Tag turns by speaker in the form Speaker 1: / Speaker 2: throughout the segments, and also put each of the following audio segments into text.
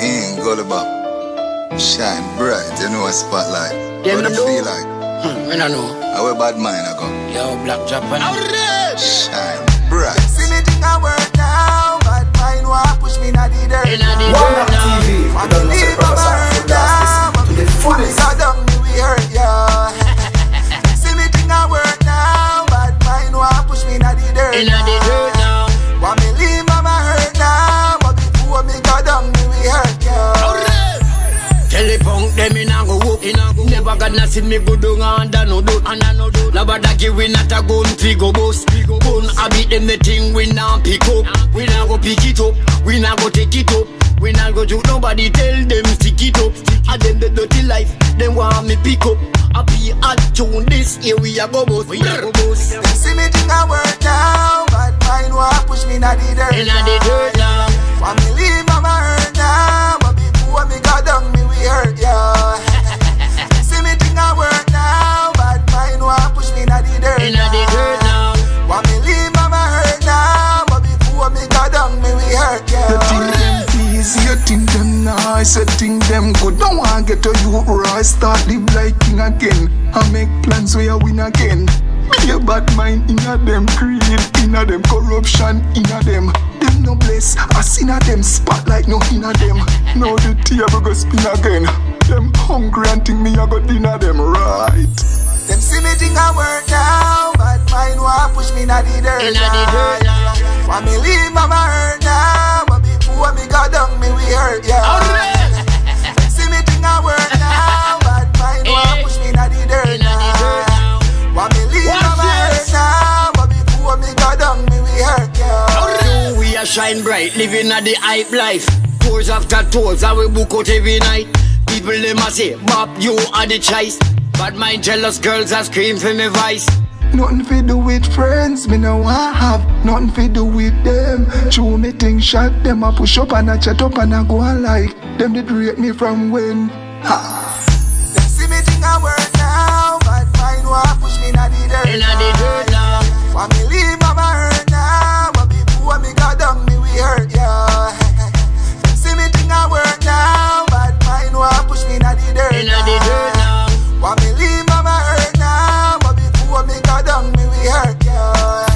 Speaker 1: Gully Bop. Shine bright, you know a spotlight.
Speaker 2: Them
Speaker 1: What it
Speaker 2: know.
Speaker 1: feel like?
Speaker 2: Me no know.
Speaker 1: How a bad mind I go?
Speaker 2: Yo, Black Japan.
Speaker 1: Shine bright.
Speaker 3: See me think I work now, but mine want push me not the dirt.
Speaker 2: Inna the dirt now.
Speaker 4: TV,
Speaker 3: I believe I'm hurt now, but
Speaker 4: to the
Speaker 3: before we
Speaker 4: fullest.
Speaker 3: got down, we hurt, yeah. See me think I work now, but mine want push me not the dirt.
Speaker 2: Inna the dirt now.
Speaker 3: Want me leave, I'm hurt now, but before me got down, we hurt, yeah.
Speaker 2: Tell the punk them inna go whoop. Never gonna see me go down under no do. Nobody give we not a gun fi go bust. Gun I beat them the thing we not pick up. We not go pick it up. We not go take it up. We not go do nobody tell them stick it up. I them the dirty life. Them want me pick up. I be hot tune this here we a go bust. We a go bust.
Speaker 3: Them see me think I work now, but mine want push me not the dirt.
Speaker 2: Inna the dirt now.
Speaker 3: Want me leave, I'm hurt now, but before me got down, we hurt, yeah. See me think I work now, but mine want push me not the dirt.
Speaker 2: Inna the dirt now.
Speaker 3: Want me leave, I'm hurt now, but before me got down, we hurt,
Speaker 4: You
Speaker 3: yeah.
Speaker 4: think them easy, you think them nice, you think them good. Don't want get to you right, start live like king again. I make plans where you win again. Your bad mind inna them, greed inna them, corruption inna them. Them no bless, I seen a them spotlight no inna them. Now the table go spin again. Them hungry and think me I go dinner them right.
Speaker 3: Them see me think I work now, but mine want push me not the dirt.
Speaker 2: Inna the dirt now.
Speaker 3: Want me leave, I'm hurt now, but before me got down, we hurt, yeah. Them see me think I work now, but mine want push me not the dirt.
Speaker 2: Inna the dirt now.
Speaker 3: Want me leave, I'm hurt now, but before me got down, we hurt, yeah.
Speaker 2: We a shine bright, living a the hype life. Tours after tours, I will book out every night. People them a say, Bob, you are the choice. But my jealous girls are scream for me vice.
Speaker 4: Nothing fi do with friends, me no want have. Nothing fi do with them. True me think shot them, I push up and I chat up and I go on like them did rate me from when. Ha.
Speaker 3: Them see me think I work now, but mine want push me not the dirt.
Speaker 2: Inna the dirt now.
Speaker 3: Want me leave, I'm hurt now, but before me got down, we hurt, yeah. Them see me think I work now, but mine want push me not the dirt.
Speaker 2: Inna the dirt now.
Speaker 3: Want me leave, I'm hurt now, but before me got down, we hurt, yeah.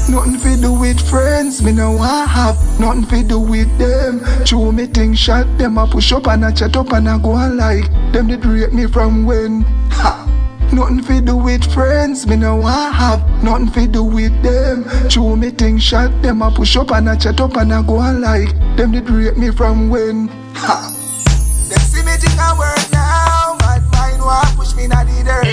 Speaker 4: Nothing fi do with friends, me no want have. Nothing fi do with them. True me think shot them, I push up and I chat up and I go on like them did rate me from when. Ha. Nothing fi do with friends, me no want have. Nothing fi do with them. True me think shot them, I push up and I chat up and I go on like them did rate me from when. Ha.
Speaker 3: Them see me think I work now, but mine want push me not the dirt.